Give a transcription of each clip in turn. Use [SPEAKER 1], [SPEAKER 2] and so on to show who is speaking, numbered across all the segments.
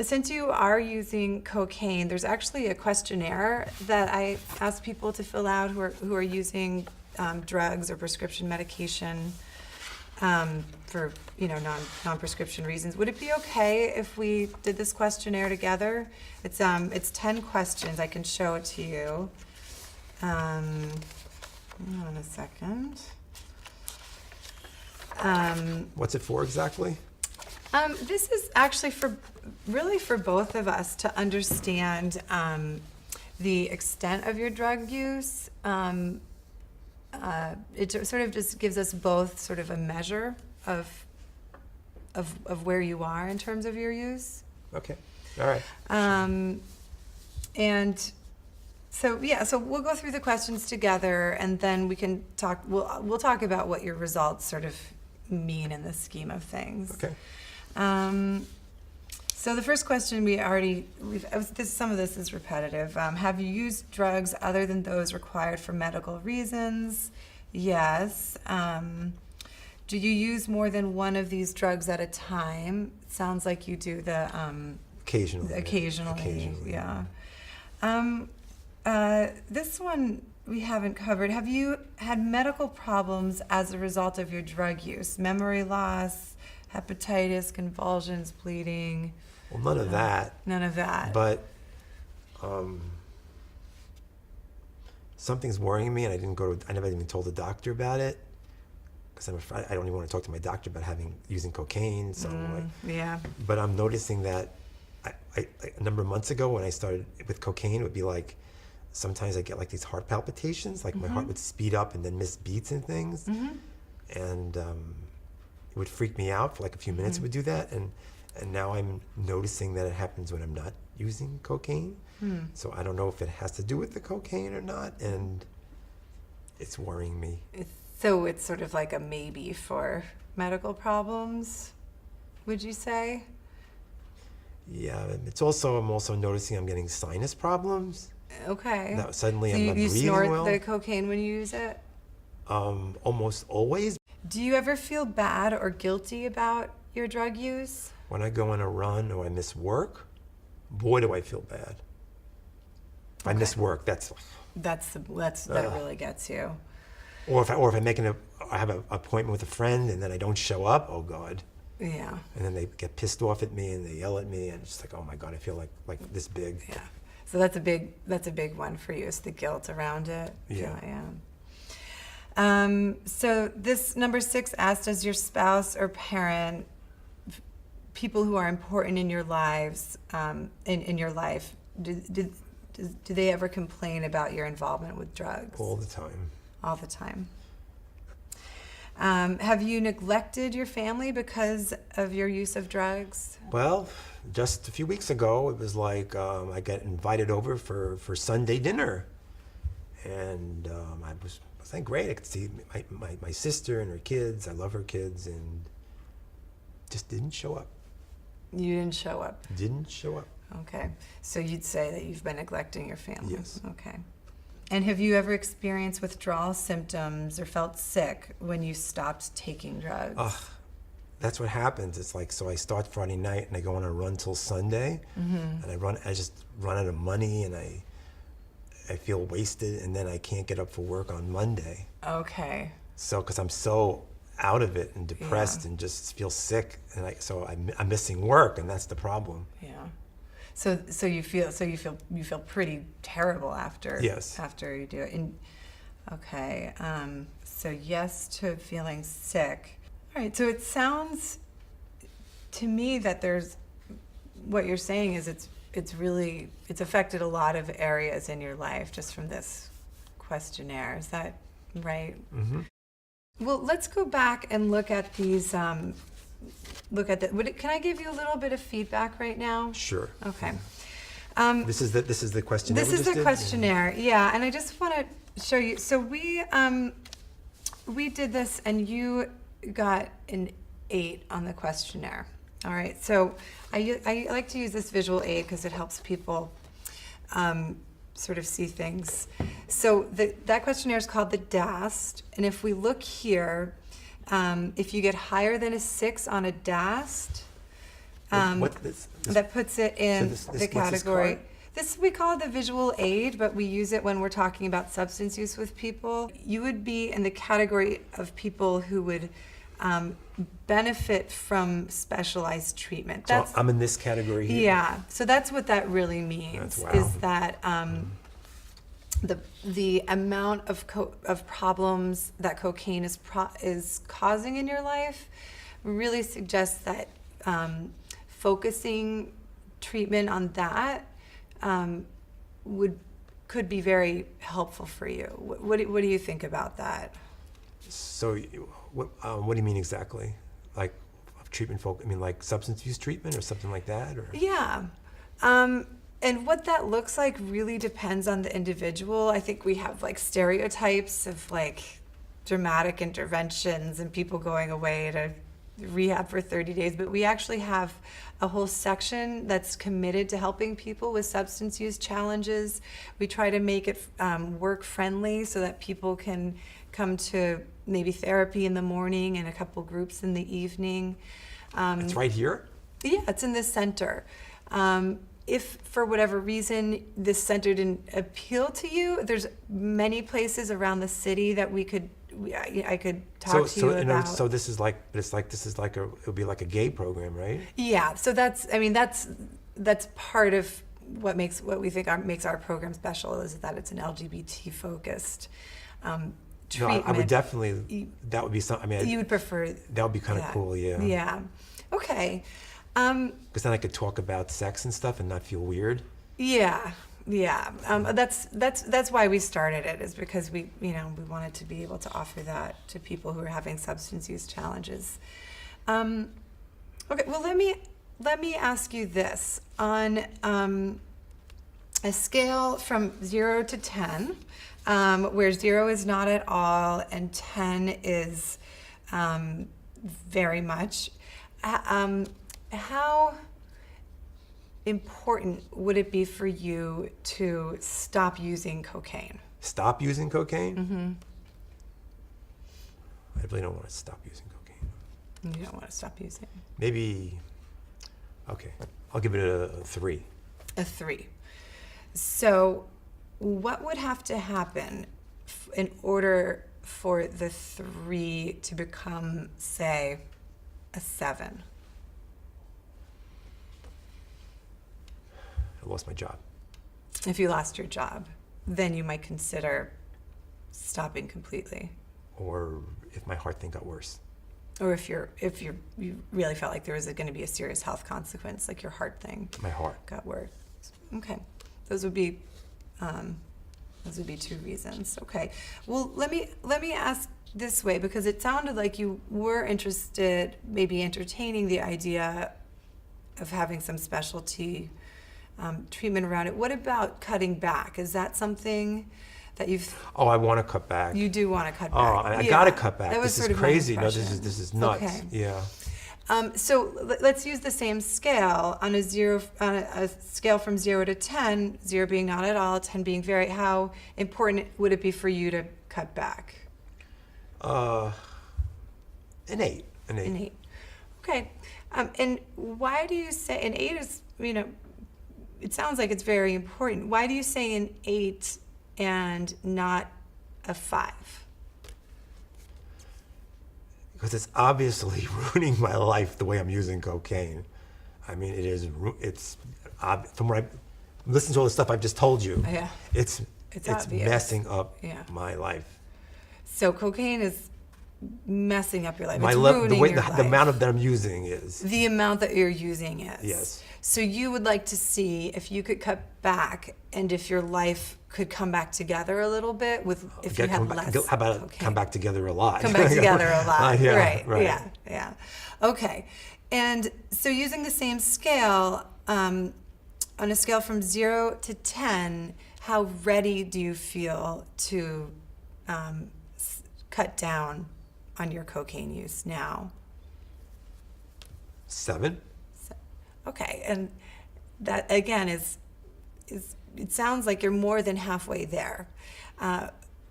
[SPEAKER 1] Since you are using cocaine, there's actually a questionnaire that I ask people to fill out who are using drugs or prescription medication for non-prescription reasons. Would it be okay if we did this questionnaire together? It's 10 questions. I can show it to you. Hang on a second.
[SPEAKER 2] What's it for exactly?
[SPEAKER 1] This is actually for both of us to understand the extent of your drug use. It sort of just gives us both sort of a measure of where you are in terms of your use.
[SPEAKER 2] Okay. All right.
[SPEAKER 1] And so we'll go through the questions together, and then we can talk. We'll talk about what your results sort of mean in the scheme of things.
[SPEAKER 2] Okay.
[SPEAKER 1] So the first question some of this is repetitive. Have you used drugs other than those required for medical reasons? Yes. Do you use more than one of these drugs at a time? It sounds like you do the
[SPEAKER 2] Occasionally.
[SPEAKER 1] Occasionally. Yeah. This one we haven't covered. Have you had medical problems as a result of your drug use? Memory loss, hepatitis, convulsions, bleeding?
[SPEAKER 2] Well, none of that.
[SPEAKER 1] None of that.
[SPEAKER 2] But something's worrying me, and I never even told the doctor about it because I'm afraid I don't even want to talk to my doctor about using cocaine. So
[SPEAKER 1] yeah.
[SPEAKER 2] But I'm noticing that a number of months ago when I started with cocaine, it would be like sometimes I get like these heart palpitations, like my heart would speed up and then miss beats and things, and it would freak me out for like a few minutes. It would do that, and now I'm noticing that it happens when I'm not using cocaine. So I don't know if it has to do with the cocaine or not, and it's worrying me.
[SPEAKER 1] So it's sort of like a maybe for medical problems, would you say?
[SPEAKER 2] Yeah, I'm also noticing I'm getting sinus problems.
[SPEAKER 1] Okay.
[SPEAKER 2] Now suddenly
[SPEAKER 1] So
[SPEAKER 2] I'm not
[SPEAKER 1] you
[SPEAKER 2] breathing
[SPEAKER 1] snort
[SPEAKER 2] well.
[SPEAKER 1] the cocaine when you use it?
[SPEAKER 2] Almost always.
[SPEAKER 1] Do you ever feel bad or guilty about your drug use?
[SPEAKER 2] When I go on a run or I miss work, boy, do I feel bad. If I miss work, that
[SPEAKER 1] really gets you.
[SPEAKER 2] Or if I have an appointment with a friend and then I don't show up, oh God.
[SPEAKER 1] Yeah.
[SPEAKER 2] And then they get pissed off at me and they yell at me, and it's just like, oh my God, I feel like this big.
[SPEAKER 1] Yeah. So that's a big one for you, is the guilt around it.
[SPEAKER 2] Yeah.
[SPEAKER 1] So this number 6 asks, does your spouse or parent, people who are important in your lives, in your life, do they ever complain about your involvement with drugs?
[SPEAKER 2] All the time.
[SPEAKER 1] All the time. Have you neglected your family because of your use of drugs?
[SPEAKER 2] Well, just a few weeks ago, it was like I got invited over for Sunday dinner, and I was like, great. I could see my sister and her kids. I love her kids, and just didn't show up.
[SPEAKER 1] You didn't show up?
[SPEAKER 2] Didn't show up.
[SPEAKER 1] Okay. So you'd say that you've been neglecting your family?
[SPEAKER 2] Yes.
[SPEAKER 1] Okay. And have you ever experienced withdrawal symptoms or felt sick when you stopped taking drugs?
[SPEAKER 2] That's what happens. It's like, so I start Friday night and I go on a run till Sunday, and I just run out of money, and I feel wasted, and then I can't get up for work on Monday.
[SPEAKER 1] Okay.
[SPEAKER 2] So, because I'm so out of it and depressed and just feel sick, and I'm missing work, and that's the problem.
[SPEAKER 1] Yeah. So you feel pretty terrible after after you do it. Okay. So yes to feeling sick. All right. So it sounds to me that what you're saying is it's affected a lot of areas in your life just from this questionnaire. Is that right? Mm-hmm. Well, let's go back and look at these. Can I give you a little bit of feedback right now?
[SPEAKER 2] Sure.
[SPEAKER 1] Okay.
[SPEAKER 2] This is the questionnaire.
[SPEAKER 1] This is the questionnaire. Yeah, and I just want to show you. So we did this, and you got an 8 on the questionnaire. All right. So I like to use this visual aid because it helps people sort of see things. So that questionnaire is called the DAST, and if we look here, if you get higher than a 6 on a DAST, that puts it in the category. This we call it the visual aid, but we use it when we're talking about substance use with people. You would be in the category of people who would benefit from specialized treatment.
[SPEAKER 2] So I'm in this category here?
[SPEAKER 1] Yeah, so that's what that really means, is that the amount of problems that cocaine is causing in your life really suggests that focusing treatment on that could be very helpful for you. What do you think about that?
[SPEAKER 2] So, what do you mean exactly? Like treatment I mean, like substance use treatment or something like that? Or?
[SPEAKER 1] Yeah. And what that looks like really depends on the individual. I think we have like stereotypes of like dramatic interventions and people going away to rehab for 30 days, but we actually have a whole section that's committed to helping people with substance use challenges. We try to make it work friendly so that people can come to maybe therapy in the morning and a couple groups in the evening.
[SPEAKER 2] It's right here?
[SPEAKER 1] Yeah, it's in this center. If for whatever reason this center didn't appeal to you, there's many places around the city that I could talk to you about.
[SPEAKER 2] So this is like, it would be like a gay program, right?
[SPEAKER 1] Yeah. So that's part of what we think makes our program special, is that it's an LGBT focused treatment.
[SPEAKER 2] No, I would definitely. That would be something. I mean,
[SPEAKER 1] you would prefer.
[SPEAKER 2] That would be kind of cool. Yeah.
[SPEAKER 1] Yeah. Okay.
[SPEAKER 2] Because then I could talk about sex and stuff and not feel weird.
[SPEAKER 1] Yeah. Yeah, that's why we started it, is because we wanted to be able to offer that to people who are having substance use challenges. Okay, well let me ask you this: on a scale from 0 to 10, where 0 is not at all and 10 is very much, how important would it be for you to stop using cocaine?
[SPEAKER 2] Stop using cocaine? Mm-hmm. I really don't want to stop using cocaine.
[SPEAKER 1] You don't want to stop using?
[SPEAKER 2] Maybe, okay, I'll give it a 3.
[SPEAKER 1] A 3. So what would have to happen in order for the 3 to become, say, a 7?
[SPEAKER 2] I lost my job.
[SPEAKER 1] If you lost your job, then you might consider stopping completely.
[SPEAKER 2] Or if my heart thing got worse.
[SPEAKER 1] Or if you really felt like there was going to be a serious health consequence, like your heart thing.
[SPEAKER 2] My heart
[SPEAKER 1] got worse. Okay, those would be 2 reasons. Okay, well let me ask this way, because it sounded like you were interested, maybe entertaining the idea of having some specialty treatment around it. What about cutting back? Is that something that you've...
[SPEAKER 2] Oh, I want to cut back.
[SPEAKER 1] You do want to cut back.
[SPEAKER 2] Oh, I got to cut back.
[SPEAKER 1] This
[SPEAKER 2] is crazy. No, this is nuts.
[SPEAKER 1] Okay.
[SPEAKER 2] Yeah.
[SPEAKER 1] So let's use the same scale on a scale from 0 to 10, 0 being not at all, 10 being very. How important would it be for you to cut back?
[SPEAKER 2] An 8.
[SPEAKER 1] An 8. Okay. And why do you say an 8 is, it sounds like it's very important. Why do you say an 8 and not a 5?
[SPEAKER 2] Because it's obviously ruining my life the way I'm using cocaine. I mean, it's from what I listen to all the stuff I've just told you.
[SPEAKER 1] Yeah.
[SPEAKER 2] It's messing up my life.
[SPEAKER 1] So cocaine is messing up your life.
[SPEAKER 2] The amount that I'm using is.
[SPEAKER 1] The amount that you're using is.
[SPEAKER 2] Yes.
[SPEAKER 1] So you would like to see if you could cut back, and if your life could come back together a little bit if you had less.
[SPEAKER 2] How about come back together a lot?
[SPEAKER 1] Come back together a lot.
[SPEAKER 2] Yeah, right.
[SPEAKER 1] Yeah. Okay. And so using the same scale, on a scale from 0 to 10, how ready do you feel to cut down on your cocaine use now?
[SPEAKER 2] 7.
[SPEAKER 1] Okay, and that again is it sounds like you're more than halfway there.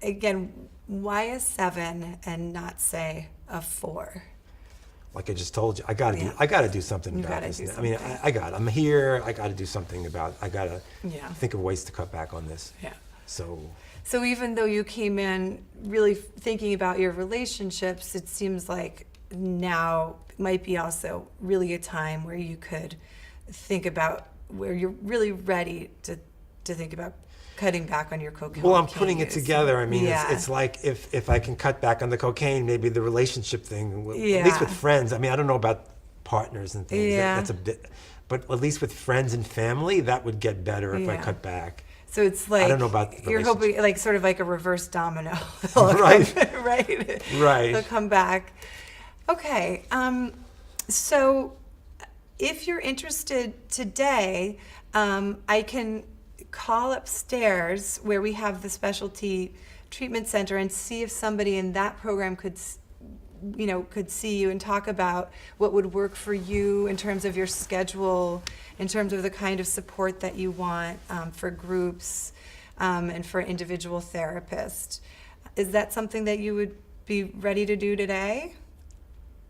[SPEAKER 1] Again, why a 7 and not say a 4?
[SPEAKER 2] like I just told you, I gotta do something about this. I mean, I'm here. I gotta do something about. I gotta think of ways to cut back on this.
[SPEAKER 1] Yeah.
[SPEAKER 2] So
[SPEAKER 1] even though you came in really thinking about your relationships, it seems like now might be also really a time where you could think about where you're really ready to think about cutting back on your cocaine.
[SPEAKER 2] Well, I'm putting it together. I mean,
[SPEAKER 1] Yeah.
[SPEAKER 2] it's like if I can cut back on the cocaine, maybe the relationship thing,
[SPEAKER 1] Yeah.
[SPEAKER 2] at least with friends. I mean, I don't know about partners and things.
[SPEAKER 1] Yeah.
[SPEAKER 2] That's a bit, but at least with friends and family, that would get better if I
[SPEAKER 1] Yeah.
[SPEAKER 2] cut back.
[SPEAKER 1] So it's like,
[SPEAKER 2] I don't know about
[SPEAKER 1] you're hoping, like sort of like a reverse domino.
[SPEAKER 2] Right.
[SPEAKER 1] Right.
[SPEAKER 2] Right.
[SPEAKER 1] They'll come back. Okay. So if you're interested today, I can call upstairs where we have the specialty treatment center and see if somebody in that program could see you and talk about what would work for you in terms of your schedule, in terms of the kind of support that you want for groups and for individual therapists. Is that something that you would be ready to do today?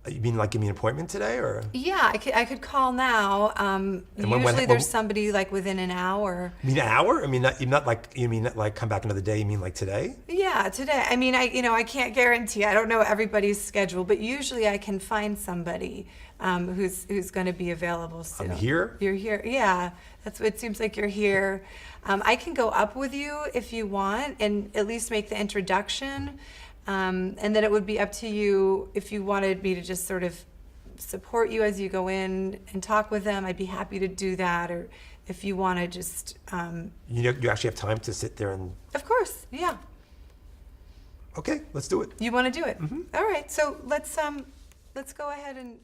[SPEAKER 2] You mean like give me an appointment today, or?
[SPEAKER 1] Yeah, I could call now. Usually there's somebody like within an hour.
[SPEAKER 2] You mean an hour? I mean, you mean not like come back another day? You mean like today?
[SPEAKER 1] Yeah, today. I mean, I can't guarantee. I don't know everybody's schedule, but usually I can find somebody who's going to be available soon.
[SPEAKER 2] I'm here?
[SPEAKER 1] You're here. Yeah, that's what it seems like. You're here. I can go up with you if you want and at least make the introduction. And then it would be up to you if you wanted me to just sort of support you as you go in and talk with them. I'd be happy to do that. Or if you want to just...
[SPEAKER 2] You actually have time to sit there and...
[SPEAKER 1] Of course, yeah.
[SPEAKER 2] Okay, let's do it.
[SPEAKER 1] You want to do it?
[SPEAKER 2] Mm-hmm.
[SPEAKER 1] All right, so let's go ahead and